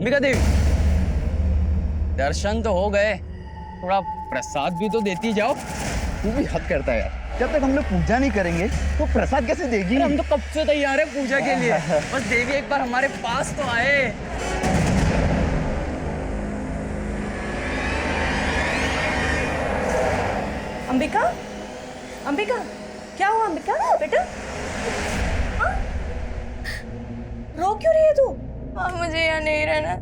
अंबिका देवी, दर्शन तो हो गए, थोड़ा प्रसाद भी तो देती जाओ। तू भी हद करता है यार, जब तक हम लोग पूजा नहीं करेंगे तो प्रसाद कैसे देगी? हम तो कब से तैयार है पूजा के लिए, बस देवी एक बार हमारे पास तो आए। अंबिका, अंबिका, क्या हुआ अंबिका बेटा? हाँ? रो क्यों रही है तू? मुझे यहाँ नहीं रहना।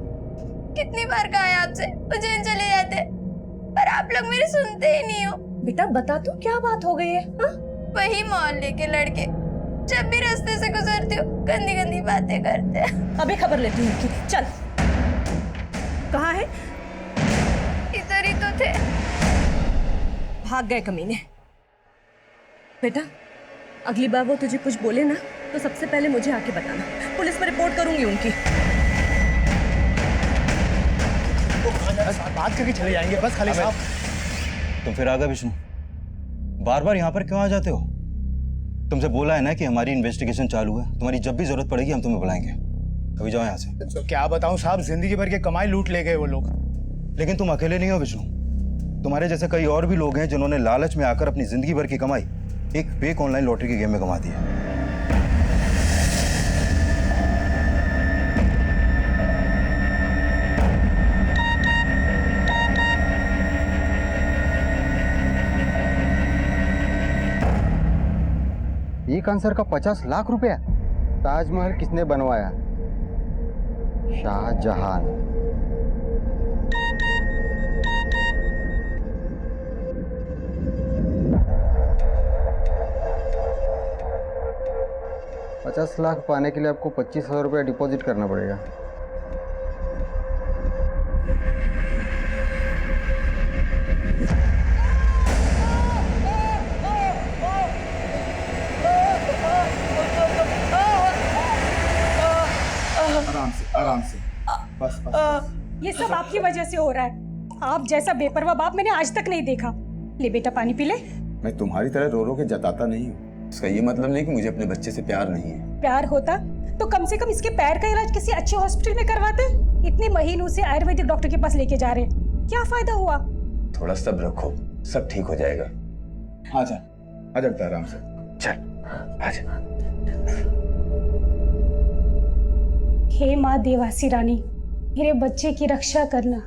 कितनी बार कहा है आपसे उज्जैन चले जाते, पर आप लोग मेरी सुनते ही नहीं हो। बेटा बता तू क्या बात हो गई है? हाँ? वही मोहल्ले के लड़के जब भी रास्ते से गुजरती हूँ गंदी गंदी बातें करते हैं। अभी खबर लेती हूँ उनकी। चल, कहाँ है? इधर ही तो थे। भाग गए कमीने। बेटा अगली बार वो तुझे कुछ बोले ना तो सबसे पहले मुझे आके बताना, पुलिस में रिपोर्ट करूंगी उनकी। बात करके चले जाएंगे बस। खाली साहब तुम फिर आ गए विष्णु, बार बार यहाँ पर क्यों आ जाते हो? तुमसे बोला है ना कि हमारी इन्वेस्टिगेशन चालू है, तुम्हारी जब भी जरूरत पड़ेगी हम तुम्हें बुलाएंगे। अभी जाओ यहाँ से। तो क्या बताऊं साहब, जिंदगी भर के कमाई लूट ले गए वो लोग। लेकिन तुम अकेले नहीं हो विष्णु, तुम्हारे जैसे कई और भी लोग हैं जिन्होंने लालच में आकर अपनी जिंदगी भर की कमाई एक फेक ऑनलाइन लॉटरी के गेम में कमा दी है। एक आंसर का 50 लाख रुपया। ताजमहल किसने बनवाया? शाहजहां। $50 लाख पाने के लिए आपको 25,000 रुपया डिपॉजिट करना पड़ेगा। आराम से बस बस। ये सब आपकी वजह से हो रहा है। आप जैसा बेपरवाह बाप मैंने आज तक नहीं देखा। ले बेटा पानी पी ले। मैं तुम्हारी तरह रो रो के जताता नहीं हूँ। इसका ये मतलब नहीं कि मुझे अपने बच्चे से प्यार नहीं है। प्यार होता तो कम से कम इसके पैर का इलाज किसी अच्छे हॉस्पिटल में करवाते। इतने महीनों से आयुर्वेदिक डॉक्टर के पास लेके जा रहे हैं, क्या फायदा हुआ? थोड़ा सब्र रखो, सब ठीक हो जाएगा। आजा आजा बेटा आराम से। चल आजा। हे माँ देवासी रानी, मेरे बच्चे की रक्षा करना।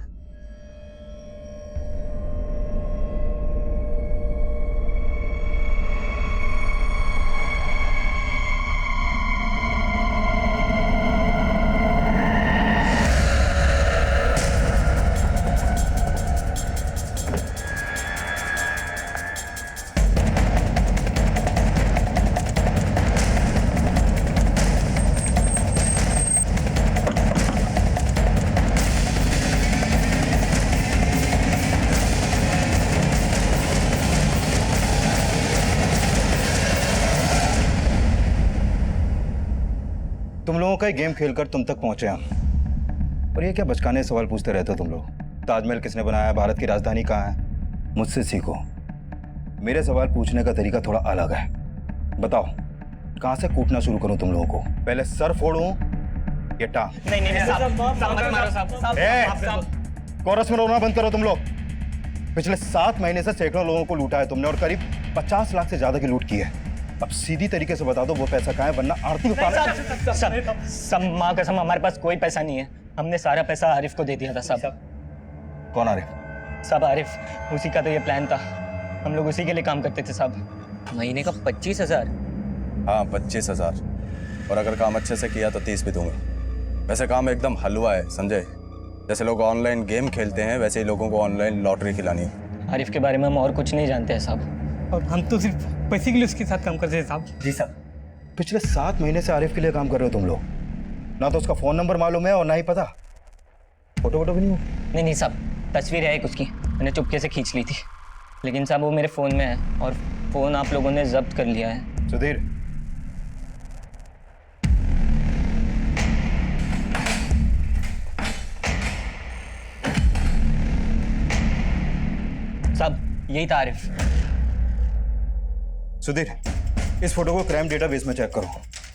तुम लोगों का ही गेम खेलकर तुम तक पहुंचे हम। और ये क्या बचकाने सवाल पूछते रहते हो तुम लोग? ताजमहल किसने बनाया, भारत की राजधानी कहाँ है? मुझसे सीखो, मेरे सवाल पूछने का तरीका थोड़ा अलग है। बताओ कहाँ से कूटना शुरू करूं तुम लोगों को? पहले सर फोड़ूं या टांग? नहीं साहब, कोरस में रोना बंद करो तुम लोग। पिछले 7 महीने से सैकड़ों लोगों को लूटा है तुमने और करीब 50 लाख से ज्यादा की लूट की है। अब सीधी तरीके से बता दो वो पैसा कहाँ है, वरना आरती उतार। सब माँ कसम हमारे पास कोई पैसा नहीं है। हमने सारा पैसा आरिफ को दे दिया था साहब। कौन आरिफ? सब आरिफ, उसी का तो ये प्लान था। हम लोग उसी के लिए काम करते थे साहब। महीने का 25,000? हाँ 25,000, और अगर काम अच्छे से किया तो 30 भी दूंगा। वैसे काम एकदम हलवा है, समझे? जैसे लोग ऑनलाइन गेम खेलते हैं वैसे ही लोगों को ऑनलाइन लॉटरी खिलानी है। आरिफ के बारे में हम और कुछ नहीं जानते हैं साहब, और हम तो सिर्फ पैसे के लिए उसके साथ काम करते हैं साहब। जी साहब। पिछले 7 महीने से आरिफ के लिए काम कर रहे हो तुम लोग? ना तो उसका फोन नंबर मालूम है और ना ही पता। फोटो वोटो भी नहीं हो? नहीं साहब, तस्वीर है एक उसकी, मैंने चुपके से खींच ली थी। लेकिन साहब वो मेरे फ़ोन में है और फ़ोन आप लोगों ने जब्त कर लिया है। सुधीर, साहब यही था आरिफ। सुधीर, इस फोटो को क्राइम डेटाबेस में चेक करो।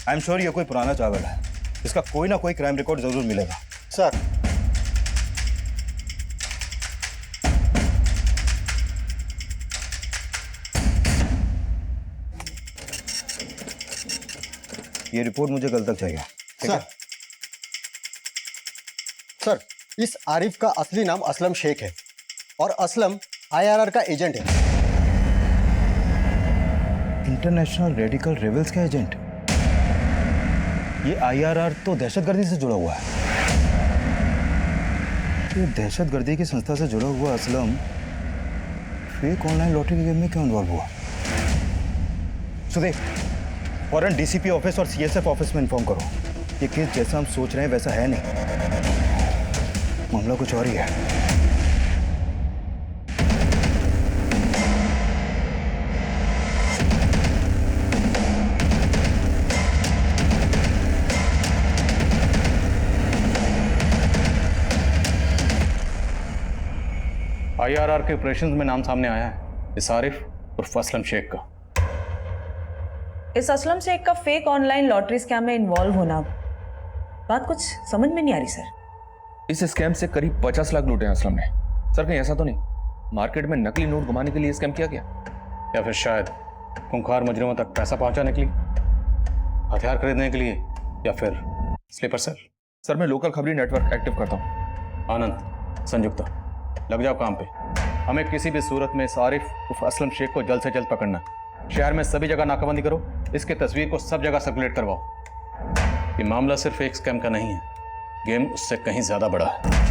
आई एम श्योर ये कोई पुराना चावल है। इसका कोई ना कोई क्राइम रिकॉर्ड जरूर मिलेगा। सर ये रिपोर्ट मुझे कल तक चाहिए, ठीक है? सर, इस आरिफ का असली नाम असलम शेख है और असलम आईआरआर का एजेंट है। इंटरनेशनल रेडिकल रेबल्स का एजेंट? ये आईआरआर तो दहशतगर्दी से जुड़ा हुआ है। ये दहशतगर्दी की संस्था से जुड़ा हुआ असलम फेक ऑनलाइन लॉटरी के गेम में क्यों इन्वॉल्व हुआ? सुदेव, फौरन डीसीपी ऑफिस और सीएसएफ ऑफिस में इन्फॉर्म करो। ये केस जैसा हम सोच रहे हैं वैसा है नहीं, मामला कुछ और ही है। आईआरआर के ऑपरेशंस में नाम सामने आया है इस आरिफ उर्फ असलम शेख का। इस असलम शेख का फेक ऑनलाइन लॉटरी स्कैम में इन्वॉल्व होना, बात कुछ समझ में नहीं आ रही सर। इस स्कैम से करीब 50 लाख लूटे हैं असलम ने। सर कहीं ऐसा तो नहीं मार्केट में नकली नोट घुमाने के लिए स्कैम किया गया, या फिर शायद खूंखार मुजरिमों तक पैसा पहुंचाने के लिए, हथियार खरीदने के लिए, या फिर स्लीपर सेल? सर मैं लोकल खबरी नेटवर्क एक्टिव करता हूँ। आनंद, संयुक्ता, लग जाओ काम पे। हमें किसी भी सूरत में इस आरिफ उर्फ असलम शेख को जल्द से जल्द पकड़ना है। शहर में सभी जगह नाकाबंदी करो, इसकी तस्वीर को सब जगह सर्कुलेट करवाओ। ये मामला सिर्फ एक स्कैम का नहीं है, गेम उससे कहीं ज्यादा बड़ा है।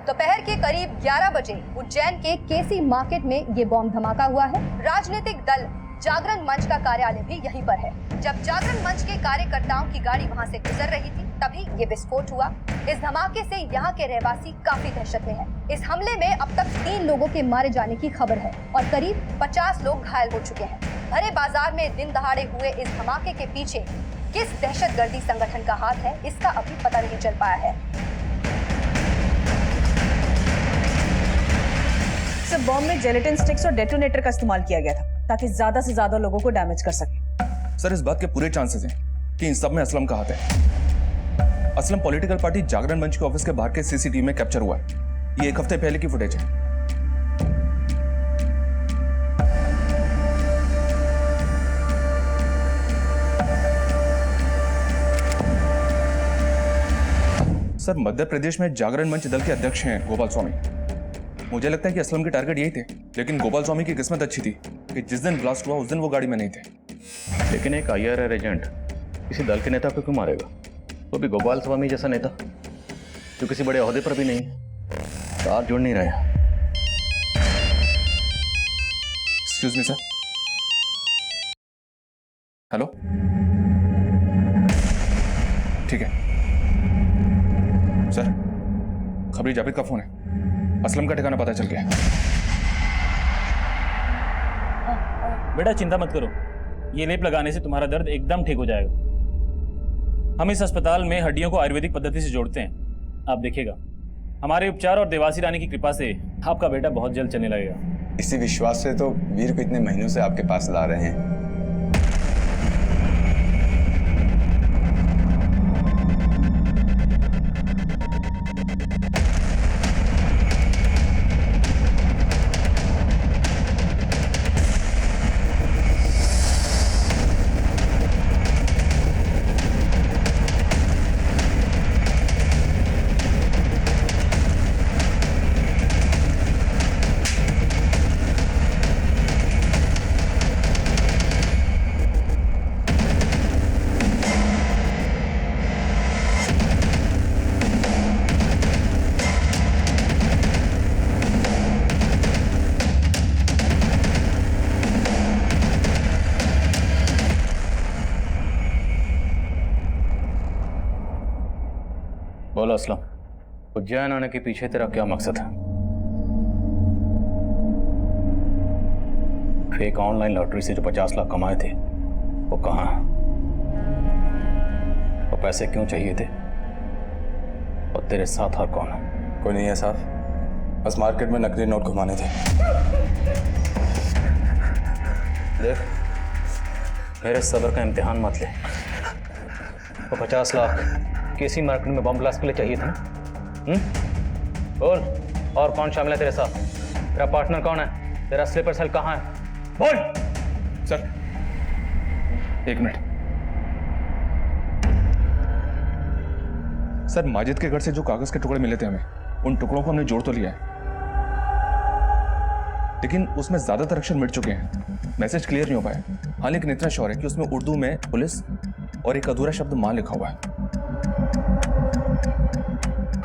दोपहर के करीब 11 बजे उज्जैन के केसी मार्केट में ये बॉम्ब धमाका हुआ है। राजनीतिक दल जागरण मंच का कार्यालय भी यहीं पर है। जब जागरण मंच के कार्यकर्ताओं की गाड़ी वहां से गुजर रही थी तभी ये विस्फोट हुआ। इस धमाके से यहाँ के रहवासी काफी दहशत में हैं। इस हमले में अब तक 3 लोगों के मारे जाने की खबर है और करीब 50 लोग घायल हो चुके हैं। भरे बाजार में दिन दहाड़े हुए इस धमाके के पीछे किस दहशतगर्दी संगठन का हाथ है, इसका अभी पता नहीं चल पाया है। इस बॉम्ब में जेलेटिन स्टिक्स और डेटोनेटर का इस्तेमाल किया गया था ताकि ज्यादा से ज्यादा लोगों को डैमेज कर सके। सर इस बात के पूरे चांसेस हैं कि इन सब में असलम का हाथ है। असलम पॉलिटिकल पार्टी जागरण मंच के ऑफिस के बाहर के सीसीटीवी में कैप्चर हुआ है। ये 1 हफ्ते पहले की फुटेज है। सर मध्य प्रदेश में जागरण मंच दल के अध्यक्ष हैं गोपाल स्वामी। मुझे लगता है कि असलम के टारगेट यही थे, लेकिन गोपाल स्वामी की किस्मत अच्छी थी कि जिस दिन ब्लास्ट हुआ उस दिन वो गाड़ी में नहीं थे। लेकिन एक आईआरआर एजेंट किसी दल के नेता को क्यों मारेगा? वो भी गोपाल स्वामी जैसा नेता जो किसी बड़े ओहदे पर भी नहीं है। तार जुड़ नहीं रहे। Excuse me sir. हेलो, ठीक है सर। खबरी जावेद का फोन है। असलम का ठिकाना पता चल गया। बेटा चिंता मत करो, ये लेप लगाने से तुम्हारा दर्द एकदम ठीक हो जाएगा। हम इस अस्पताल में हड्डियों को आयुर्वेदिक पद्धति से जोड़ते हैं। आप देखिएगा, हमारे उपचार और देवासी रानी की कृपा से आपका बेटा बहुत जल्द चलने लगेगा। इसी विश्वास से तो वीर को इतने महीनों से आपके पास ला रहे हैं। बोलो असलम, उज्जैन आने के पीछे तेरा क्या मकसद है? फेक ऑनलाइन लॉटरी से जो 50 लाख कमाए थे वो कहाँ है? वो पैसे क्यों चाहिए थे? और तेरे साथ और कौन है? कोई नहीं है साहब, बस मार्केट में नकली नोट घुमाने थे। देख, मेरे सब्र का इम्तिहान मत ले। वो 50 लाख किसी मार्केट में बम ब्लास्ट के लिए चाहिए था ना? बोल, और कौन शामिल है तेरे साथ? तेरा पार्टनर कौन है? तेरा स्लीपर सेल कहाँ है? बोल। सर, एक मिनट। सर, माजिद के घर से जो कागज के टुकड़े मिले थे हमें, उन टुकड़ों को हमने जोड़ तो लिया है, लेकिन उसमें ज्यादातर अक्षर मिट चुके हैं। मैसेज क्लियर नहीं हो पाया। हाँ, लेकिन इतना श्योर है कि उसमें उर्दू में पुलिस और एक अधूरा शब्द मां लिखा हुआ है।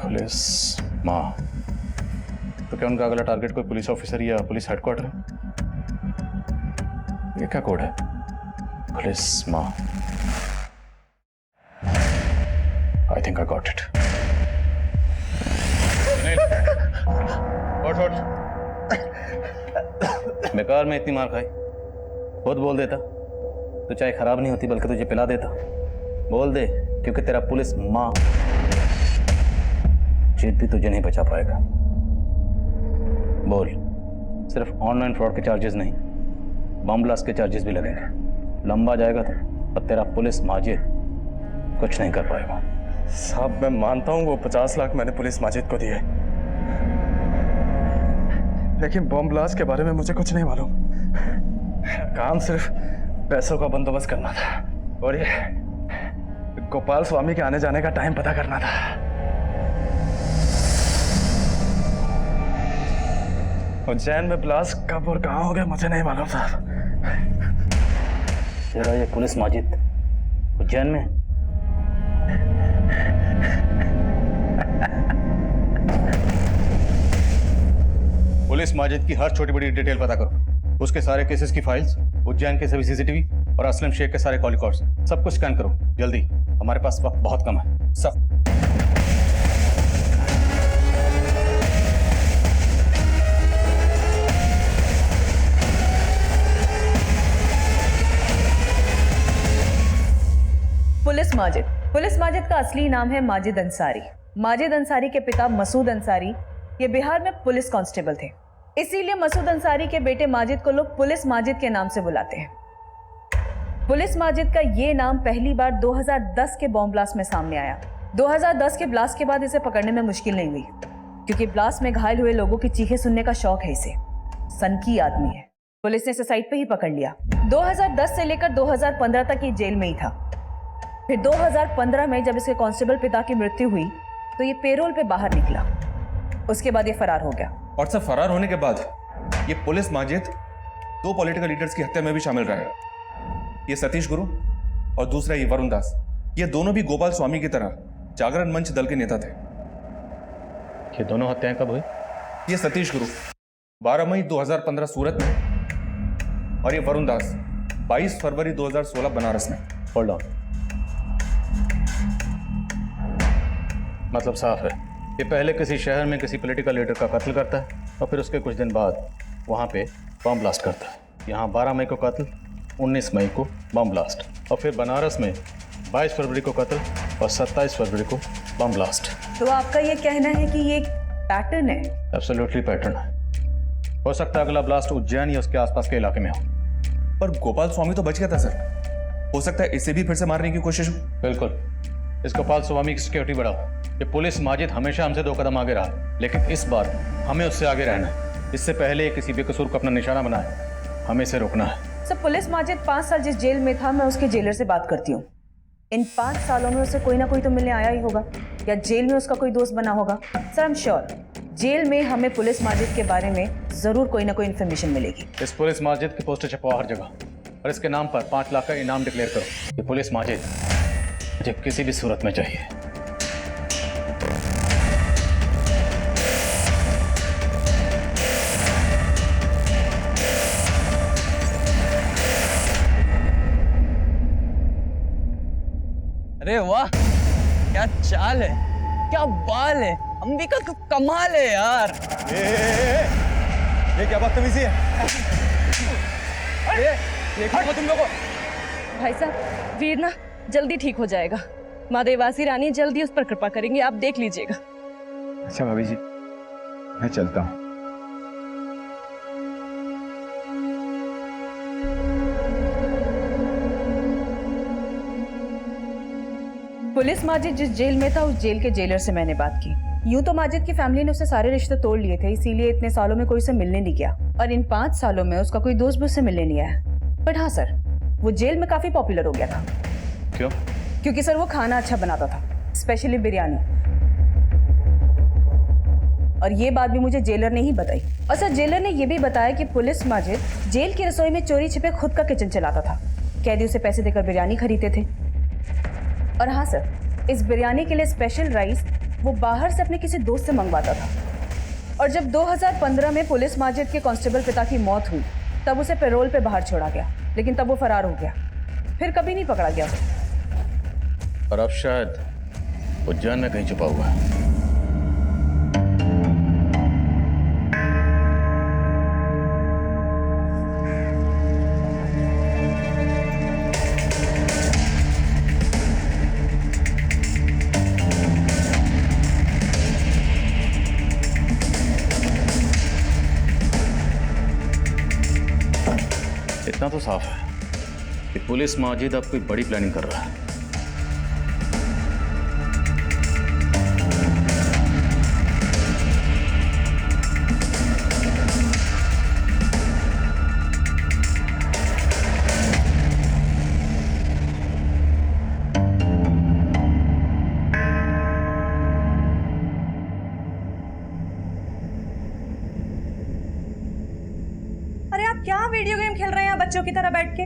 पुलिस मां? तो क्या उनका अगला टारगेट कोई पुलिस ऑफिसर या पुलिस हेडक्वार्टर है? ये क्या कोड है? पुलिस मां। I think I got it. उठ। बेकार में इतनी मार खाई। खुद बोल देता तो चाय खराब नहीं होती, बल्कि तुझे पिला देता। बोल दे, क्योंकि तेरा पुलिस मां जीत भी तुझे नहीं बचा पाएगा। बोल, सिर्फ ऑनलाइन फ्रॉड के चार्जेस नहीं, बम ब्लास्ट के चार्जेस भी लगेंगे। लंबा जाएगा तो और तेरा पुलिस माजिद कुछ नहीं कर पाएगा। साहब, मैं मानता हूँ वो 50 लाख मैंने पुलिस माजिद को दिए, लेकिन बम ब्लास्ट के बारे में मुझे कुछ नहीं मालूम। काम सिर्फ पैसों का बंदोबस्त करना था और ये गोपाल स्वामी के आने जाने का टाइम पता करना था। उज्जैन में ब्लास्ट कब और कहाँ हो गया मुझे नहीं मालूम साहब। तेरा ये पुलिस माजिद उज्जैन में? पुलिस माजिद की हर छोटी बड़ी डिटेल पता करो। उसके सारे केसेस की फाइल्स, उज्जैन के सभी सीसीटीवी और असलम शेख के सारे कॉल रिकॉर्ड्स, सब कुछ स्कैन करो जल्दी। हमारे पास वक्त बहुत कम है। सब पुलिस माजिद का असली नाम है माजिद अंसारी। माजिद अंसारी के पिता मसूद अंसारी ये बिहार में पुलिस कांस्टेबल थे, इसीलिए मसूद अंसारी के बेटे माजिद को लोग पुलिस माजिद के नाम से बुलाते हैं। पुलिस माजिद का ये नाम पहली बार 2010 के बॉम्ब ब्लास्ट में सामने आया। 2010 के ब्लास्ट के बाद इसे पकड़ने में मुश्किल नहीं हुई, क्योंकि ब्लास्ट में घायल हुए लोगों की चीखें सुनने का शौक है इसे। सनकी आदमी है। पुलिस ने इसे साइट पे ही पकड़ लिया। 2010 से लेकर 2015 तक ये जेल में ही था। फिर 2015 में जब इसके कांस्टेबल पिता की मृत्यु हुई तो ये पेरोल पे बाहर निकला। उसके बाद ये फरार हो गया। और सब फरार होने के बाद ये पुलिस माजिद 2 पॉलिटिकल लीडर्स की हत्या में भी शामिल रहा है। ये सतीश गुरु और दूसरा ये वरुण दास। ये दोनों भी गोपाल स्वामी की तरह जागरण मंच दल के नेता थे। ये दोनों हत्याएं कब हुई? ये सतीश गुरु 12 मई 2015 सूरत में, और ये वरुण दास 22 फरवरी 2016 बनारस में। होल्ड ऑन, मतलब साफ है, ये पहले किसी शहर में किसी पॉलिटिकल लीडर का कत्ल करता है और फिर उसके कुछ दिन बाद वहाँ पे बम ब्लास्ट करता है। यहाँ 12 मई को कत्ल, 19 मई को बम ब्लास्ट, और फिर बनारस में 22 फरवरी को कत्ल और 27 फरवरी को बम ब्लास्ट। तो आपका ये कहना है कि ये पैटर्न है? एब्सोल्युटली पैटर्न है। हो सकता है अगला ब्लास्ट उज्जैन या उसके आसपास के इलाके में हो। पर गोपाल स्वामी तो बच गया था सर, हो सकता है इसे भी फिर से मारने की कोशिश हो। बिल्कुल, इस गोपाल स्वामी की सिक्योरिटी बढ़ाओ। ये पुलिस माजिद हमेशा हमसे 2 कदम आगे रहा, लेकिन इस बार हमें उससे आगे रहना है। इससे पहले किसी बेकसूर को अपना निशाना बनाए, हमें इसे रोकना है। सर, पुलिस माजिद 5 साल जिस जेल में था, मैं उसके जेलर से बात करती हूँ। इन 5 सालों में उसे कोई ना कोई तो मिलने आया ही होगा, या जेल में उसका कोई दोस्त बना होगा। Sir, I am sure jail में हमें पुलिस माजिद के बारे में जरूर कोई ना कोई इन्फॉर्मेशन मिलेगी। इस पुलिस माजिद की पोस्टर छपवाओ हर जगह, और इसके नाम पर 5 लाख का इनाम डिक्लेयर करो। ये पुलिस माजिद मुझे किसी भी सूरत में चाहिए। अरे वाह, क्या चाल है, क्या बाल है, अंबिका तो कमाल है यार। ये क्या बदतमीजी है? ये क्या तुम लोगों? भाई साहब, वीर ना जल्दी ठीक हो जाएगा। माँ देवासी रानी जल्दी उस पर कृपा करेंगे, आप देख लीजिएगा। अच्छा भाभी जी, मैं चलता हूँ। पुलिस माजिद जिस जेल में था उस जेल के जेलर से मैंने बात की। यूं तो माजिद की फैमिली ने उससे सारे रिश्ते तोड़ लिए थे, इसीलिए इतने सालों में कोई उसे मिलने नहीं गया और इन 5 सालों में उसका कोई दोस्त भी उससे मिलने नहीं आया। बट हाँ सर, वो जेल में काफी पॉपुलर हो गया था। क्यों? क्योंकि सर वो खाना अच्छा बनाता था, स्पेशली बिरयानी। और ये बात भी मुझे जेलर ने ही बताई। और सर जेलर ने ये भी बताया कि पुलिस माजिद जेल की रसोई में चोरी छिपे खुद का किचन चलाता था। कैदी उसे पैसे देकर बिरयानी खरीदते थे। और हाँ सर, इस बिरयानी के लिए स्पेशल राइस वो बाहर से अपने किसी दोस्त से मंगवाता था। और जब 2015 में पुलिस माजिद के कांस्टेबल पिता की मौत हुई तब उसे पैरोल पे बाहर छोड़ा गया, लेकिन तब वो फरार हो गया, फिर कभी नहीं पकड़ा गया। और अब शायद उज्जैन में कहीं छुपा हुआ है। इतना तो साफ है कि पुलिस माजिद अब कोई बड़ी प्लानिंग कर रहा है। अरे आप क्या वीडियो गेम खेल रहे हैं बच्चों की तरह बैठ के?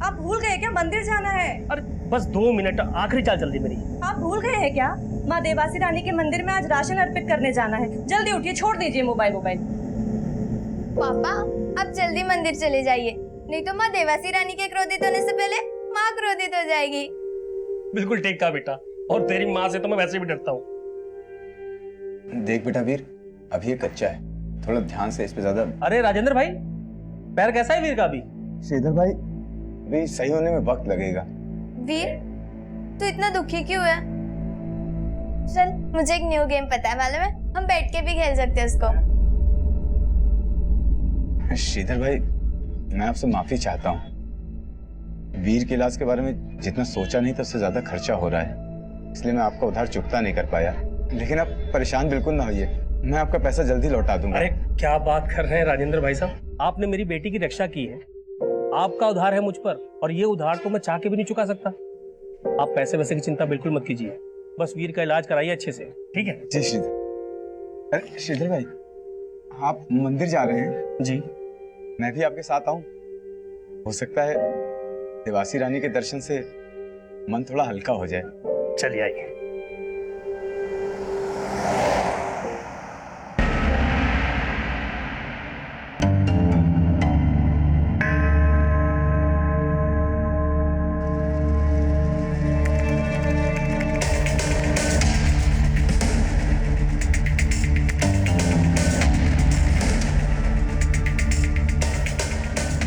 आप भूल गए क्या मंदिर जाना है? और बस 2 मिनट, आखिरी चाल चल रही मेरी। आप भूल गए हैं क्या? माँ देवासी रानी के मंदिर में आज राशन अर्पित करने जाना है। जल्दी उठिए, छोड़ दीजिए मोबाइल। पापा आप जल्दी मंदिर चले जाइए, नहीं तो माँ देवासी रानी के क्रोधित होने से पहले माँ क्रोधित हो जाएगी। बिल्कुल ठीक कहा बेटा, और तेरी माँ से तो मैं वैसे भी डरता हूँ। देख बेटा वीर, अभी ये कच्चा है, थोड़ा ध्यान से इस पे ज्यादा। अरे राजेंद्र भाई, पैर कैसा है वीर का अभी? श्रीधर भाई, अभी सही होने में वक्त लगेगा। वीर तू इतना दुखी क्यों है? चल मुझे एक न्यू गेम पता है, मालूम है? हम बैठ के भी खेल सकते हैं उसको। श्रीधर भाई, मैं आपसे माफी चाहता हूँ। वीर के इलाज के बारे में जितना सोचा नहीं था उससे ज्यादा खर्चा हो रहा है, इसलिए मैं आपका उधार चुकता नहीं कर पाया। लेकिन आप परेशान बिल्कुल ना होइए, मैं आपका पैसा जल्दी लौटा दूंगा। अरे क्या बात कर रहे हैं राजेंद्र भाई साहब, आपने मेरी बेटी की रक्षा की है, आपका उधार है मुझ पर, और ये उधार तो मैं चाह के भी नहीं चुका सकता। आप पैसे वैसे की चिंता बिल्कुल मत कीजिए, बस वीर का इलाज कराइए अच्छे से, ठीक है? जी श्रीधर। अरे श्रीधर भाई, आप मंदिर जा रहे हैं? जी। मैं भी आपके साथ आऊं? हो सकता है देवासी रानी के दर्शन से मन थोड़ा हल्का हो जाए। चलिए आइए।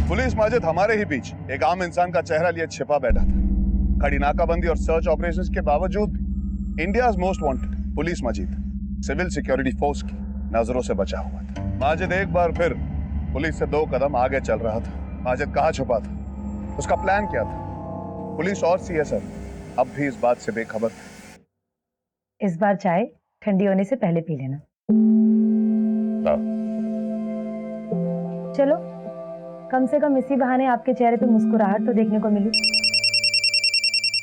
पुलिस माजिद हमारे ही बीच एक आम इंसान का चेहरा लिए छिपा बैठा था। कड़ी नाकाबंदी और सर्च ऑपरेशंस के बावजूद भी India's most wanted police Majid civil security force की नजरों से बचा हुआ था। माजिद एक बार फिर पुलिस से 2 कदम आगे चल रहा था। माजिद कहाँ छुपा था, उसका प्लान क्या था? पुलिस और सीएसएफ अब भी इस बात से बेखबर थे। इस बार चाय ठंडी होने से पहले पी लेना। चलो, कम से कम इसी बहाने आपके चेहरे पे मुस्कुराहट तो देखने को मिली।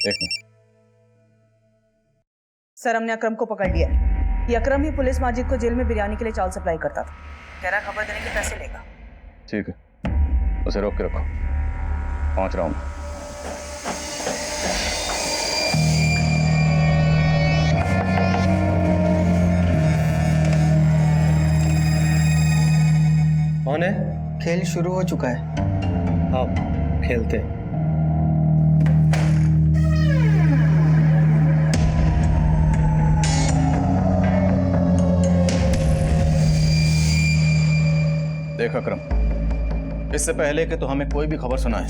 एक मिनट। सर हमने अकरम को पकड़ लिया। ये अकरम ही पुलिस माजिद को जेल में बिरयानी के लिए चावल सप्लाई करता था। कह रहा खबर देने के पैसे लेगा। ठीक है, उसे रोक के रखो, पहुंच रहा हूं। कौन है? खेल शुरू हो चुका है। हाँ, खेलते। देख अकरम, इससे पहले कि तो हमें कोई भी खबर सुनाए,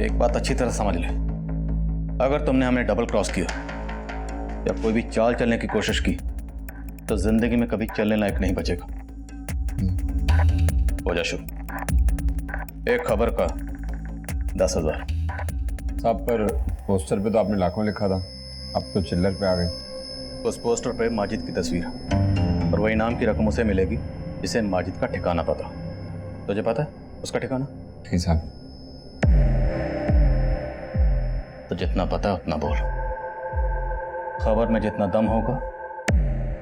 एक बात अच्छी तरह समझ ले, अगर तुमने हमें डबल क्रॉस किया या कोई भी चाल चलने की कोशिश की तो जिंदगी में कभी चलने लायक नहीं बचेगा। हो जा शुरू। एक खबर का 10,000। साहब पर पोस्टर पे तो आपने लाखों लिखा था, अब तो चिल्लर पे आ गए। उस पोस्टर पे माजिद की तस्वीर है और वही नाम की रकम उसे मिलेगी जिसे माजिद का ठिकाना पता। तुझे पता है उसका ठिकाना? ठीक साहब। तो जितना पता है उतना बोल। खबर में जितना दम होगा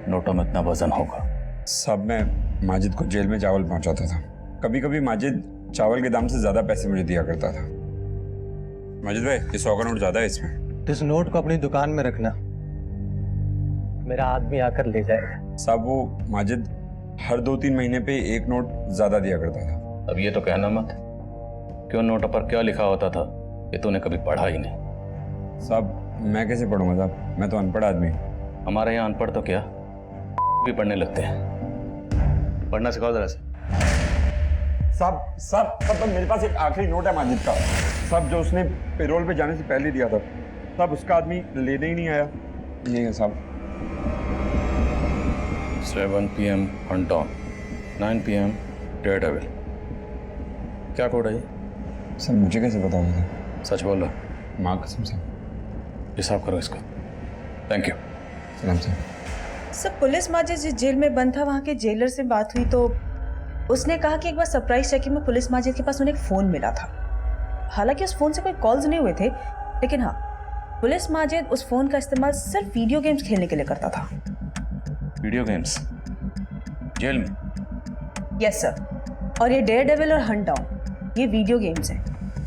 नोटों में इतना वजन होगा। साहब मैं माजिद को जेल में चावल पहुंचाता था, कभी कभी माजिद चावल के दाम से ज्यादा पैसे मुझे दिया करता था। माजिद भाई ये 100 का नोट ज्यादा है इसमें। इस नोट को अपनी दुकान में रखना, मेरा आदमी आकर ले जाएगा। साहब वो माजिद हर 2-3 महीने पे एक नोट ज्यादा दिया करता था। अब ये तो कहना मत कि उन नोटों पर क्या लिखा होता था ये तूने कभी पढ़ा ही नहीं। साहब मैं कैसे पढ़ूंगा साहब, मैं तो अनपढ़ आदमी हूँ। हमारे यहाँ अनपढ़ तो क्या भी पढ़ने लगते हैं। पढ़ना सिखाओ जरा से। साहब मेरे पास एक आखिरी नोट है माजिद का, साहब जो उसने पेरोल पे जाने से पहले दिया था। साहब उसका आदमी लेने ही नहीं आया। नहीं है साहब। 7 PM हंटाउन, 9 PM डेयरडेविल। क्या कोड है ये? सर मुझे कैसे पता होगा? सच बोल रहा? माँ कसम से। हिसाब करो इसका। Thank you. सलाम सर। सर पुलिस माजिद जिस जेल में बंद था वहाँ के जेलर से बात हुई तो उसने कहा कि एक बार सरप्राइज चेकिंग में पुलिस माजिद के पास उन्हें एक फ़ोन मिला था। हालांकि उस फ़ोन से कोई कॉल्स नहीं हुए थे, लेकिन हाँ पुलिस माजिद उस फ़ोन का इस्तेमाल सिर्फ वीडियो गेम्स खेलने के लिए करता था। वीडियो गेम्स जेल में? Yes sir. और ये डेयरडेविल और हंटाउन ये वीडियो गेम्स हैं।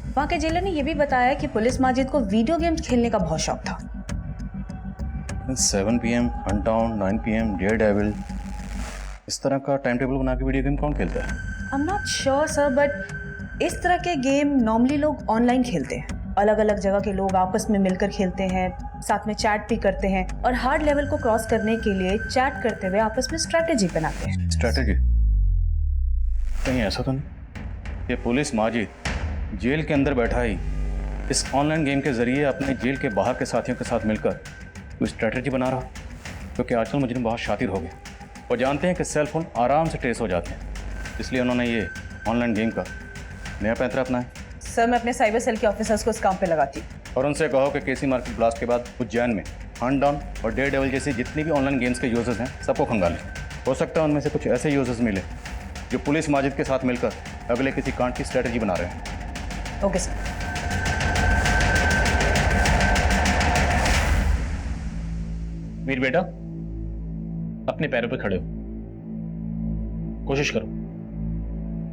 वहाँ के जेलर ने यह भी बताया कि पुलिस माजिद को वीडियो गेम्स खेलने का बहुत शौक था। 7 PM हंटाउन, 9 PM डेयरडेविल, इस तरह का टाइम टेबल बना के वीडियो गेम कौन खेलता है? I am not sure sir, but इस तरह के गेम नॉर्मली लोग ऑनलाइन खेलते हैं। अलग अलग जगह के लोग आपस में मिलकर खेलते हैं, साथ में चैट भी करते हैं और हार्ड लेवल को क्रॉस करने के लिए चैट करते हुए आपस में स्ट्रैटेजी बनाते हैं। स्ट्रैटेजी? कहीं ऐसा तो नहीं ये पुलिस माजिद जेल के अंदर बैठा ही इस ऑनलाइन गेम के जरिए अपने जेल के बाहर के साथियों के साथ मिलकर कोई स्ट्रैटेजी बना रहा? क्योंकि आजकल मुझे बहुत शातिर हो गए और जानते हैं कि सेल फोन आराम से ट्रेस हो जाते हैं, इसलिए उन्होंने ये ऑनलाइन गेम का नया पैंतरा अपनाया। सर मैं अपने साइबर सेल के ऑफिसर्स को इस काम पे लगाती हूँ। और उनसे कहो कि केसी मार्केट ब्लास्ट के बाद उज्जैन में हंटाउन और डेयरडेविल जैसी जितनी भी ऑनलाइन गेम्स के यूजर्स हैं सबको खंगालें। हो सकता है उनमें से कुछ ऐसे यूजर्स मिले जो पुलिस माजिद के साथ मिलकर अगले किसी कांड की स्ट्रैटेजी बना रहे हैं। Okay sir. वीर बेटा अपने पैरों पे खड़े हो, कोशिश करो।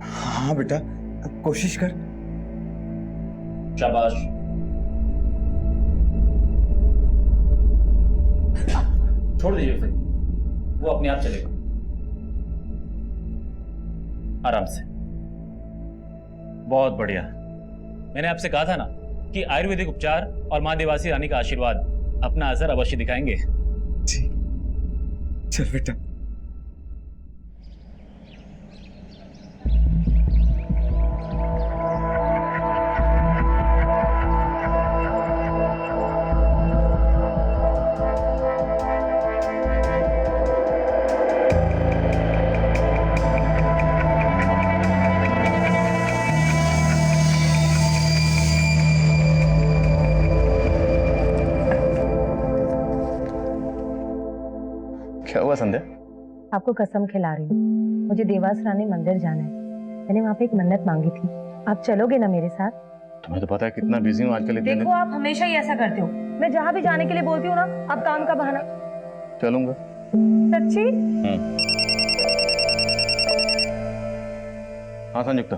हाँ बेटा कोशिश कर। शाबाश। छोड़ दीजिए उसे, वो अपने आप चलेगा। आराम से। बहुत बढ़िया। मैंने आपसे कहा था ना कि आयुर्वेदिक उपचार और मां देवासी रानी का आशीर्वाद अपना असर अवश्य दिखाएंगे। जी चल बेटा। क्या हुआ संध्या? आपको कसम खिला रही हूँ, मुझे देवास रानी मंदिर जाना है। मैंने वहाँ पे एक मन्नत मांगी थी, आप चलोगे ना मेरे साथ? तुम्हें तो पता है कितना बिजी हूँ आजकल। इतने देखो आप हमेशा ही ऐसा करते हो, मैं जहाँ भी जाने के लिए बोलती हूँ ना आप काम का बहाना। चलूंगा। सच्ची? हाँ संयुक्ता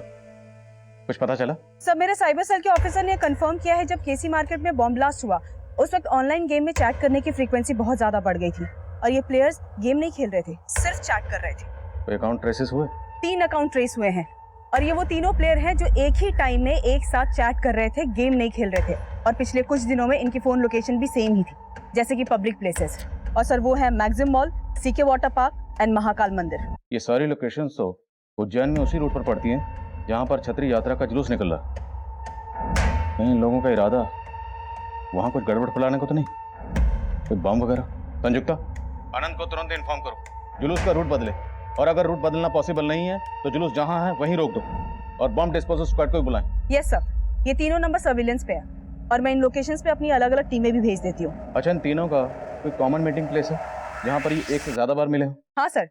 कुछ पता चला? सर मेरे साइबर सेल के ऑफिसर ने कंफर्म किया है जब केसी मार्केट में बॉम्ब ब्लास्ट हुआ उस वक्त ऑनलाइन गेम में चैट करने की फ्रीक्वेंसी बहुत ज्यादा बढ़ गई थी और ये प्लेयर्स गेम नहीं खेल रहे थे, सिर्फ चैट कर रहे थे। कोई अकाउंट ट्रेसेस हुए? 3 अकाउंट ट्रेस हुए हैं और ये वो तीनों प्लेयर हैं जो एक ही टाइम में एक साथ चैट कर रहे थे, गेम नहीं खेल रहे थे। और पिछले कुछ दिनों में इनकी फोन लोकेशन भी सेम ही थी, जैसे कि पब्लिक प्लेसेस। और सर वो है Maxim mall, CK water park and Mahakal मंदिर। ये सारी लोकेशन तो उज्जैन में उसी रूट पर पड़ती हैं जहाँ पर छतरी यात्रा का जुलूस निकल रहा। कहीं इन लोगों का इरादा वहां कुछ गड़बड़ फैलाने को तो नहीं, कोई बम वगैरह। संयुक्ता, आनंद को तुरंत इन्फॉर्म करो, जुलूस का रूट बदले, और अगर रूट बदलना पॉसिबल नहीं है तो जुलूस जहां है वहीं रोक दो, और बम डिस्पोजल स्क्वाड को भी बुलाएं। यस सर, ये तीनों नंबर सर्विलेंस पे है और मैं इन लोकेशंस पे अपनी अलग अलग टीमें भी भेज देती हूँ। अच्छा, इन तीनों का कोई कॉमन मीटिंग प्लेस है जहाँ पर ये एक से ज्यादा बार मिले हो? हाँ सर,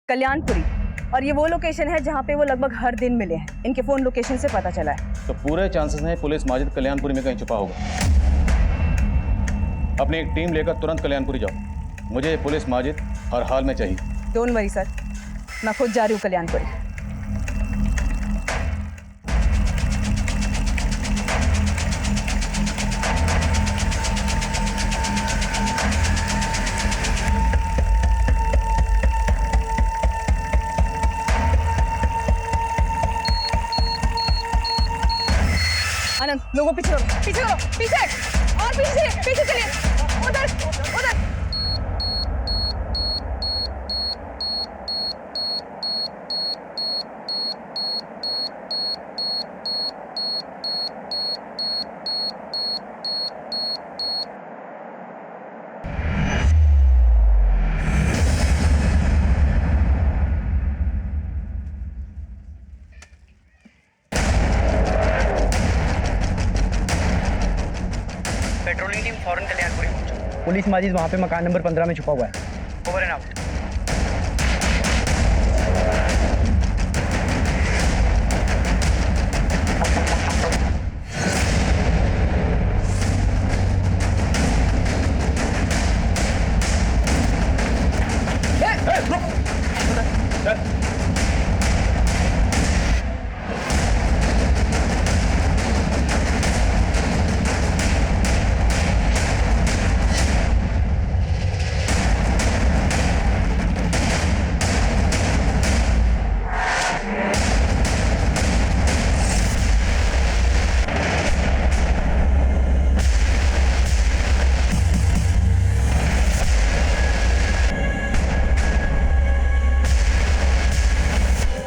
कल्याणपुरी, और ये वो लोकेशन है जहाँ पे वो लगभग हर दिन मिले हैं। इनके फोन लोकेशन से पता चला है। तो पूरे चांसेस हैं पुलिस माजिद कल्याणपुरी में कहीं छुपा होगा। अपनी एक टीम लेकर तुरंत कल्याणपुरी जाओ, मुझे ये पुलिस माजिद हर हाल में चाहिए। डोंट वरी सर, मैं खुद जा रही हूँ कल्याणपुरी। आनंद, लोगों पीछे करो, पीछे करो, पीछे और पीछे, पीछे चलिए, उधर उधर। पेट्रोलिंग टीम फौरन कल्याणपुरी पहुंचो। पुलिस माजिद वहां पे मकान नंबर 15 में छुपा हुआ है। Over and out.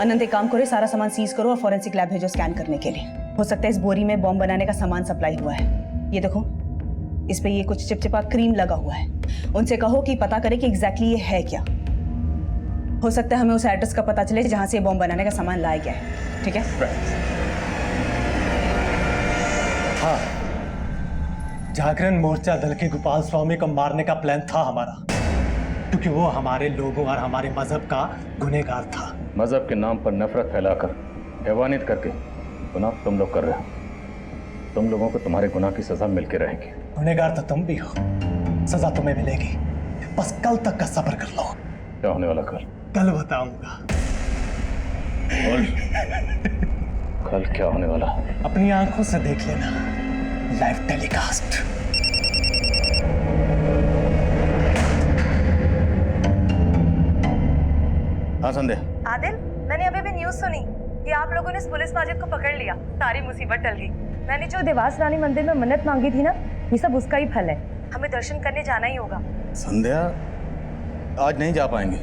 आनंद, एक काम करो, सारा सामान सीज करो और फॉरेंसिक लैब भेजो स्कैन करने के लिए। हो सकता है इस बोरी में बॉम्ब बनाने का सामान सप्लाई हुआ है। ये देखो, इस पे ये कुछ चिपचिपा क्रीम लगा हुआ है। उनसे कहो कि पता करे कि एग्जैक्टली ये है क्या। हो सकता है हमें उस एड्रेस का पता चले जहां से ये बॉम्ब बनाने का सामान लाया गया है। ठीक है? हाँ, जागरण मोर्चा दल के गोपाल स्वामी को मारने का प्लान था हमारा, क्योंकि वो हमारे लोगों और हमारे मजहब का गुनहगार था। मजहब के नाम पर नफरत फैलाकर, हैवानियत करके गुनाह तुम लोग कर रहे हो। तुम लोगों को तुम्हारे गुनाह की सजा मिलके रहेगी। गुनहगार तो तुम भी हो, सजा तुम्हें मिलेगी। बस कल तक का सब्र कर लो। क्या होने वाला कल? कल बताऊंगा। कल क्या होने वाला? अपनी आंखों से देख लेना, लाइव टेलीकास्ट। हाँ संध्या। आदिल, मैंने अभी भी न्यूज़ सुनी कि आप लोगों ने इस पुलिस माजिद को पकड़ लिया। सारी मुसीबत टल गई। मैंने जो देवास रानी मंदिर में मन्नत मांगी थी ना, ये सब उसका ही फल है। हमें दर्शन करने जाना ही होगा। संध्या, आज नहीं जा पाएंगे,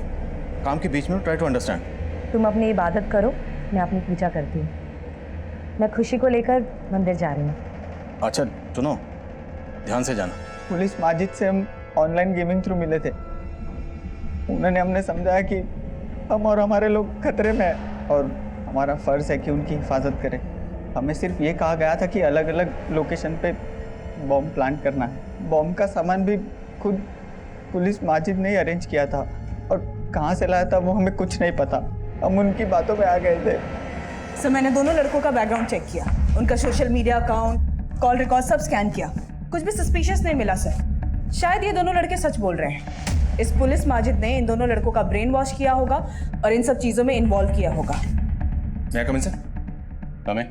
काम के बीच में। Try to understand. तुम अपनी इबादत करो, मैं अपनी पूजा करती हूँ। मैं खुशी को लेकर मंदिर जा रही हूँ। अच्छा सुनो, ध्यान से जाना। पुलिस माजिद से हम ऑनलाइन गेमिंग थ्रू मिले थे। उन्होंने हमने समझाया कि हम और हमारे लोग खतरे में हैं और हमारा फ़र्ज़ है कि उनकी हिफाजत करें। हमें सिर्फ ये कहा गया था कि अलग अलग लोकेशन पे बॉम्ब प्लांट करना है। बॉम्ब का सामान भी खुद पुलिस माजिद ने ही अरेंज किया था, और कहाँ से लाया था वो हमें कुछ नहीं पता। हम उनकी बातों में आ गए थे। सर, मैंने दोनों लड़कों का बैकग्राउंड चेक किया, उनका social media account, call record सब स्कैन किया। कुछ भी सस्पिशियस नहीं मिला सर। शायद ये दोनों लड़के सच बोल रहे हैं। इस पुलिस माजिद ने इन दोनों लड़कों का ब्रेन वॉश किया होगा और इन सब चीजों में इन्वॉल्व किया होगा। मैं कम इन सर? हमें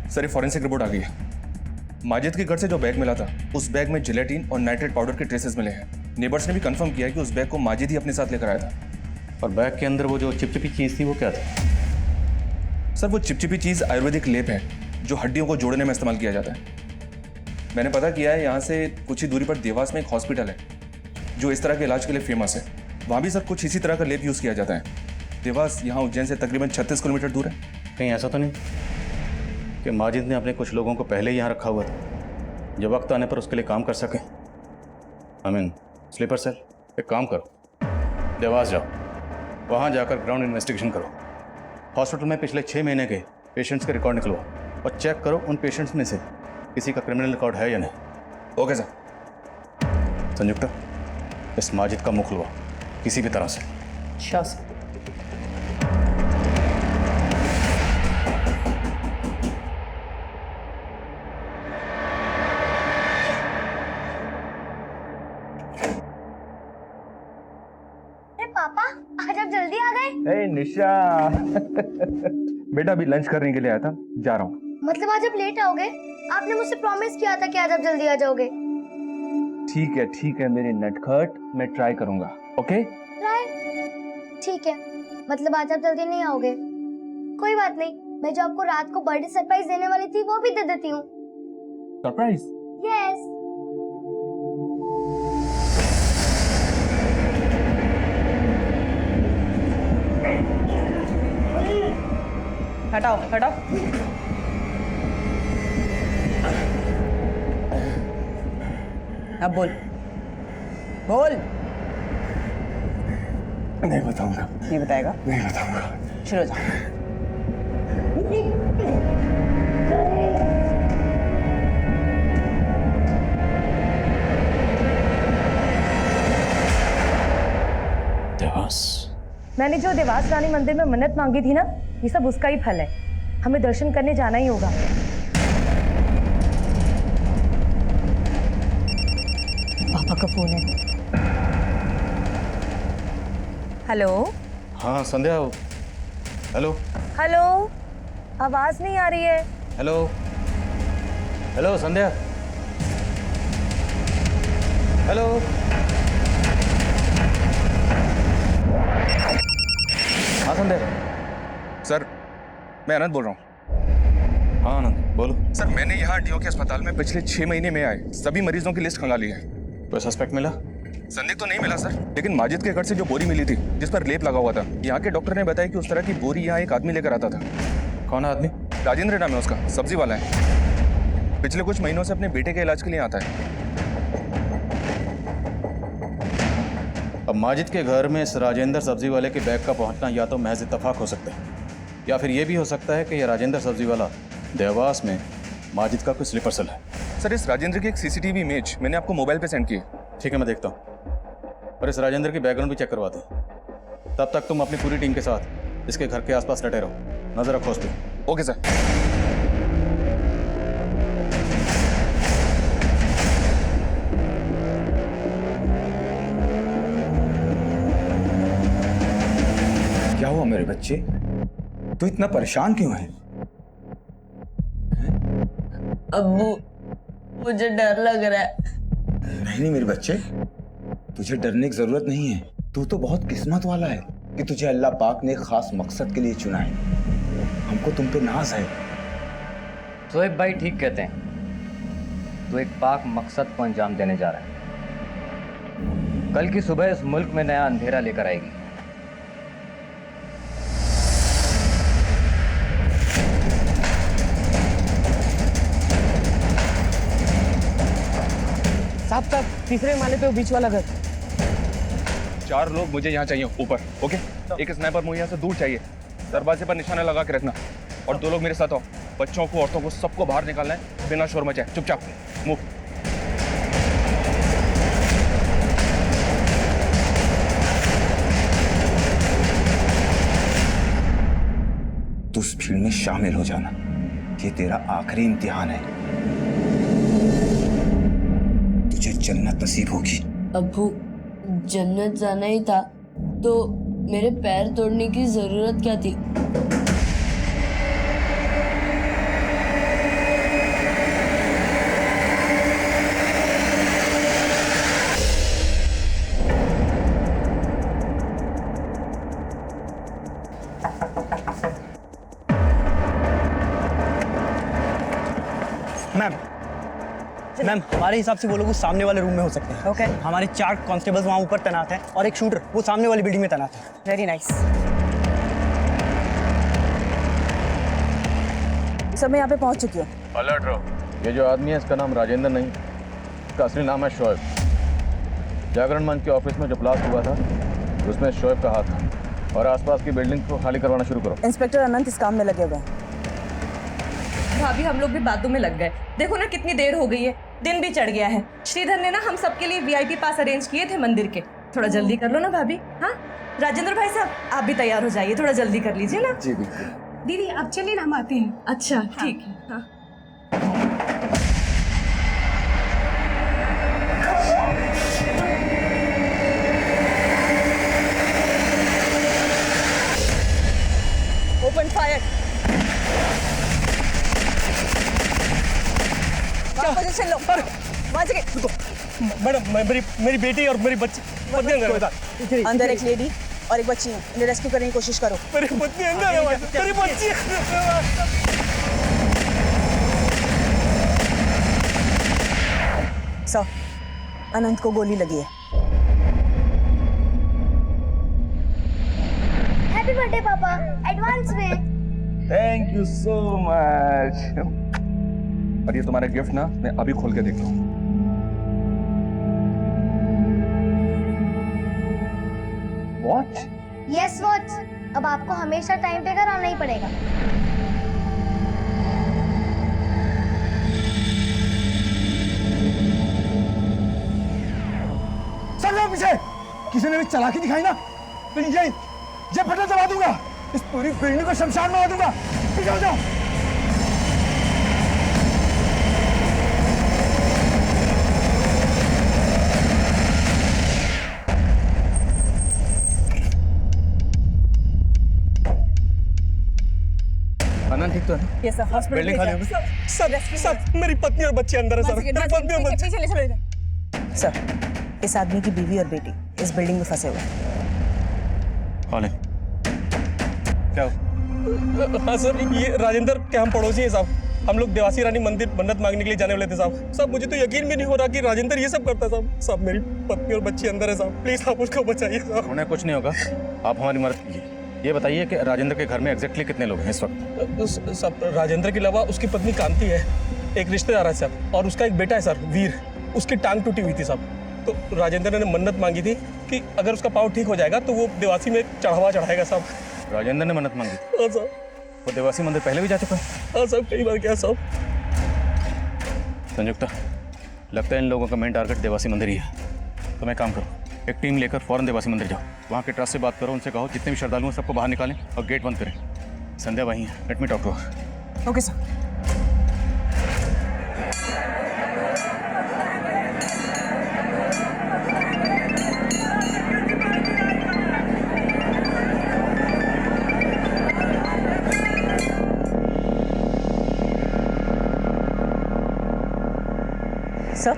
सर, ये फॉरेंसिक रिपोर्ट आ गई है। माजिद के घर से जो बैग मिला था, उस बैग में जिलेटिन और नाइट्रेट पाउडर के ट्रेसेस मिले हैं। नेबर्स ने भी कंफर्म किया कि उस बैग को माजिद ही अपने साथ लेकर आया था। और बैग के अंदर वो जो चिपचिपी चीज़ थी वो क्या था? सर, वो चिपचिपी चीज़ आयुर्वेदिक लेप है जो हड्डियों को जोड़ने में इस्तेमाल किया जाता है। मैंने पता किया है, यहाँ से कुछ ही दूरी पर देवास में एक हॉस्पिटल है जो इस तरह के इलाज के लिए फेमस है। वहाँ भी सर कुछ इसी तरह का लेप यूज़ किया जाता है। देवास यहाँ उज्जैन से तकरीबन 36 किलोमीटर दूर है। कहीं ऐसा तो नहीं कि माजिद ने अपने कुछ लोगों को पहले ही यहाँ रखा हुआ था, जब वक्त आने पर उसके लिए काम कर सके। स्लीपर सेल, एक काम करो, देवास जाओ, वहाँ जाकर ग्राउंड इन्वेस्टिगेशन करो। हॉस्पिटल में पिछले 6 महीने के पेशेंट्स के रिकॉर्ड निकलवाओ और चेक करो उन पेशेंट्स में से किसी का क्रिमिनल रिकॉर्ड है या नहीं। Okay sir. संयुक्ता, इस माजिद का मुंह खुलवाओ किसी भी तरह से। Sure sir. पापा आज आप जल्दी आ गए। ए निशा बेटा अभी लंच करने के लिए आया था, जा रहा हूँ। मतलब आज आप लेट आओगे? आपने मुझसे प्रॉमिस किया था कि आज आप जल्दी आ जाओगे। ठीक है मेरे नटखट, मैं ट्राई करूंगा। Okay try? ठीक है, मतलब आज आप जल्दी नहीं आओगे। कोई बात नहीं, मैं जो आपको रात को बर्थडे सरप्राइज देने वाली थी वो भी दे देती हूँ। सरप्राइज? यस। हटाओ हटाओ। अब बोल बोल। नहीं बताऊंगा। नहीं बताएगा? नहीं बताऊंगा। शुरू हो जाओ। देवास, मैंने जो देवास रानी मंदिर में मन्नत मांगी थी ना, ये सब उसका ही फल है। हमें दर्शन करने जाना ही होगा। पापा का फोन है। हेलो। हाँ संध्या। हेलो हेलो, आवाज नहीं आ रही है। हेलो हेलो संध्या। हेलो। हाँ संध्या। सर मैं आनंद बोल रहा हूँ। हाँ आनंद बोलो। सर मैंने यहाँ डीओ के अस्पताल में पिछले 6 महीने में आए सभी मरीजों की लिस्ट खंगाली है। कोई सस्पेक्ट मिला? संदिग्ध तो नहीं मिला सर, लेकिन माजिद के घर से जो बोरी मिली थी जिस पर लेप लगा हुआ था, यहाँ के डॉक्टर ने बताया कि उस तरह की बोरी यहाँ एक आदमी लेकर आता था। कौन आदमी? राजेंद्र नाम है उसका, सब्जी वाला है। पिछले कुछ महीनों से अपने बेटे के इलाज के लिए आता है। अब माजिद के घर में इस राजेंद्र सब्जी वाले के बैग का पहुंचना या तो महज इत्तफाक हो सकता है, या फिर यह भी हो सकता है कि यह राजेंद्र सब्जी वाला देवास में माजिद का कोई स्लीपर सेल है। सर इस राजेंद्र की एक सीसीटीवी इमेज मैंने आपको मोबाइल पे सेंड की है। ठीक है मैं देखता हूँ, और इस राजेंद्र की बैकग्राउंड भी चेक करवाते हैं। तब तक तुम अपनी पूरी टीम के साथ इसके घर के आसपास डटे रहो, नजर रखो उस पर। Okay sir. क्या हुआ मेरे बच्चे, तू इतना परेशान क्यों है? अब्बू मुझे डर लग रहा है। नहीं मेरे बच्चे, तुझे डरने की जरूरत नहीं है। तू तो बहुत किस्मत वाला है कि तुझे अल्लाह पाक ने खास मकसद के लिए चुना है। हमको तुम पे नाज है। सोहेब भाई ठीक कहते हैं, तो एक पाक मकसद को अंजाम देने जा रहा है। कल की सुबह इस मुल्क में नया अंधेरा लेकर आएगी। साहब तीसरे माले पे वो बीच वाला घर। 4 लोग मुझे यहाँ चाहिए ऊपर। ओके, एक स्नाइपर मुझे यहाँ से दूर चाहिए। दरवाजे पर निशाना लगा के रखना, और 2 लोग मेरे साथ आओ। बच्चों को, औरतों को, सबको बाहर निकालना है बिना शोर मचाए। चुपचाप मूव। तू उस भीड़ में शामिल हो जाना, ये तेरा आखिरी इम्तिहान है। तुझे जन्नत नसीब होगी। अब्बू जन्नत जाना ही था तो मेरे पैर तोड़ने की जरूरत क्या थी? मैम हमारे हिसाब से वो लोग उस सामने वाले रूम में हो सकते हैं। ओके। हमारे 4 कांस्टेबल्स वहाँ ऊपर तैनात हैं और एक शूटर वो सामने वाली बिल्डिंग में तैनात है। Very nice. सब मैं यहाँ पे पहुँच चुकी हूँ। अलर्ट रहो। ये जो आदमी है इसका नाम राजेंद्र नहीं, इसका असली नाम है शोएब। जागरण मंच के ऑफिस में जो ब्लास्ट हुआ था उसमें शोएब का हाथ था। और आसपास की बिल्डिंग को खाली करवाना शुरू करो। इंस्पेक्टर अनंत इस काम में लगे हुए हैं। भाभी हम लोग भी बातों में लग गए। देखो ना कितनी देर हो गई है, दिन भी चढ़ गया है। श्रीधर ने ना हम सबके लिए वीआईपी पास अरेंज किए थे मंदिर के। थोड़ा जल्दी कर लो ना भाभी। हाँ राजेंद्र भाई साहब आप भी तैयार हो जाइए, थोड़ा जल्दी कर लीजिए ना। जी बिल्कुल। दीदी आप चलिए ना, हम आते हैं। अच्छा ठीक है। हाँ। Open fire. पोजीशन लो। वहां से रुको मैडम, मेरी बेटी और मेरी बच्ची अंदर एक लेडी और एक बच्ची है, इन्हें रेस्क्यू करने की कोशिश करो। मेरी पत्नी अंदर है, मेरी बच्ची सर अनंत को गोली लगी है। हैप्पी बर्थडे पापा, एडवांस में। Thank you so much. और ये तुम्हारा गिफ्ट ना मैं अभी खोल के देख लूं। वॉच? Yes watch. अब आपको हमेशा टाइम पे घर आना ही पड़ेगा। चलो पीछे। किसी ने भी चालाकी दिखाई ना तो ये बटन दबा दूंगा, इस पूरी बिल्डिंग को शमशान में दूंगा। पीछे हो जाओ। अनंत ठीक तो है? यस सर, हॉस्पिटल बिल्डिंग खाली होगी। सर मेरी पत्नी और बच्ची अंदर है सर। मेरी पत्नी और बच्ची। सर इस आदमी की बीवी और बेटी इस बिल्डिंग में फंसे हुए हैं। कौन है? क्या हो? हाँ सर, ये राजेंद्र के हम पड़ोसी हैं साहब। हम लोग देवासी रानी मंदिर मन्नत मांगने के लिए जाने वाले थे साहब। साहब मुझे तो यकीन भी नहीं हो रहा कि राजेंद्र ये सब करता है साहब। साहब मेरी पत्नी और बच्ची अंदर है साहब, प्लीज आप उसको बचाइए साहब। उन्हें कुछ नहीं होगा, आप हमारी मदद कीजिए। ये बताइए कि राजेंद्र के घर में एग्जैक्टली कितने लोग हैं इस वक्त? सब राजेंद्र के अलावा उसकी पत्नी कांति है, एक रिश्तेदार है साहब, और उसका एक बेटा है सर वीर। उसकी टांग टूटी हुई थी साहब। तो राजेंद्र ने मन्नत मांगी थी कि अगर उसका पाँव ठीक हो जाएगा तो वो देवासी में चढ़ावा चढ़ाएगा साहब। राजेंद्र ने मन्नत मांगी थी? हाँ साहब। वो देवासी मंदिर पहले भी जा चुका है? हाँ साहब, कई बार क्या साहब। संयुक्ता, लगता है इन लोगों का मेन टारगेट देवासी मंदिर ही है। तो मैं काम करो, एक टीम लेकर फौरन देवासी मंदिर जाओ। वहाँ के ट्रस्ट से बात करो, उनसे कहो जितने भी श्रद्धालु हैं सबको बाहर निकालें और गेट बंद करें। संध्या वहीं है, let me talk to her. Okay sir. Sir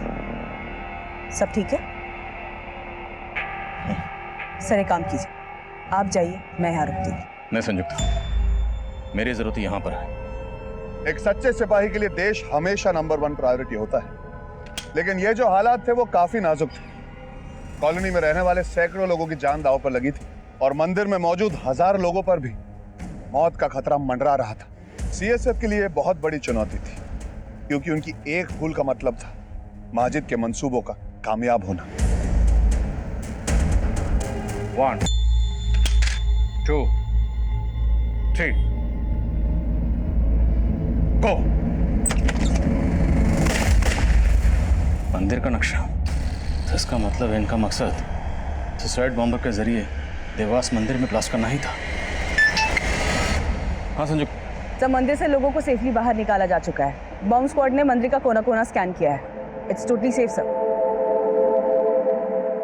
सब ठीक है? सर एक काम कीजिए, आप जाइए, मैं यहाँ रुकती हूँ। नहीं संयुक्ता, मेरी जरूरत यहाँ पर है। एक सच्चे सिपाही के लिए देश हमेशा नंबर 1 प्रायोरिटी होता है, लेकिन ये जो हालात थे वो काफी नाजुक थे। कॉलोनी में रहने वाले सैकड़ों लोगों की जान दांव पर लगी थी और मंदिर में मौजूद हजारों लोगों पर भी मौत का खतरा मंडरा रहा था। सीएसएफ के लिए बहुत बड़ी चुनौती थी, क्योंकि उनकी एक भूल का मतलब था माजिद के मंसूबों का कामयाब होना। 1 2 3 गो। मंदिर का नक्शा, तो इसका मतलब है इनका मकसद सुसाइड बॉम्बर के जरिए देवास मंदिर में ब्लास्ट करना ही था। हाँ संजू। सर मंदिर से लोगों को सेफली बाहर निकाला जा चुका है। बॉम्ब स्क्वाड ने मंदिर का कोना कोना स्कैन किया है। It's totally safe sir.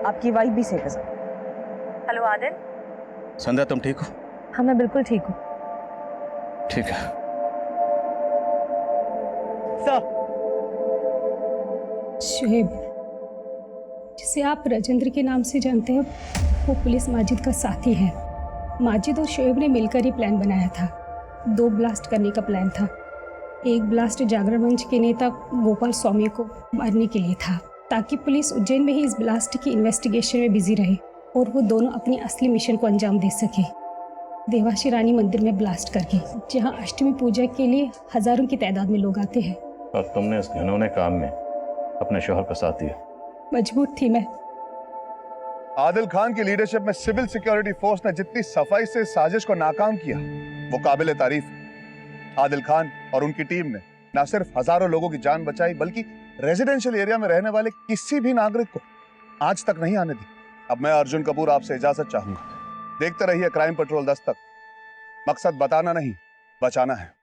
आपकी वाइफ भी सेफ है सर। हेलो आदिल। संध्या तुम ठीक हो? हाँ मैं बिल्कुल ठीक हूँ। ठीक है। शोएब, जिसे आप राजेंद्र के नाम से जानते हैं, वो पुलिस माजिद का साथी है। माजिद और शोएब ने मिलकर ही प्लान बनाया था। 2 ब्लास्ट करने का प्लान था। एक ब्लास्ट जागरण मंच के नेता गोपाल स्वामी को मारने के लिए था, ताकि पुलिस उज्जैन में ही इस ब्लास्ट की इन्वेस्टिगेशन में बिजी रहे और वो दोनों अपनी असली मिशन को अंजाम दे सके। देवाशी रानी मंदिर में ब्लास्ट करके, जहां अष्टमी पूजा के लिए हजारों की तादाद में लोग आते हैं। और तुमने इस घिनौने काम में अपने शोहर का साथ दिया। मजबूर थी मैं। आदिल खान की लीडरशिप में सिविल सिक्योरिटी फोर्स ने जितनी सफाई से इस साजिश को नाकाम किया वो काबिल तारीफ है। आदिल खान और उनकी टीम ने न सिर्फ हजारों लोगों की जान बचाई बल्कि रेजिडेंशियल एरिया में रहने वाले किसी भी नागरिक को आज तक नहीं आने दी। अब मैं अर्जुन कपूर आपसे इजाजत चाहूंगा। देखते रहिए क्राइम पेट्रोल 10 तक। मकसद बताना नहीं, बचाना है।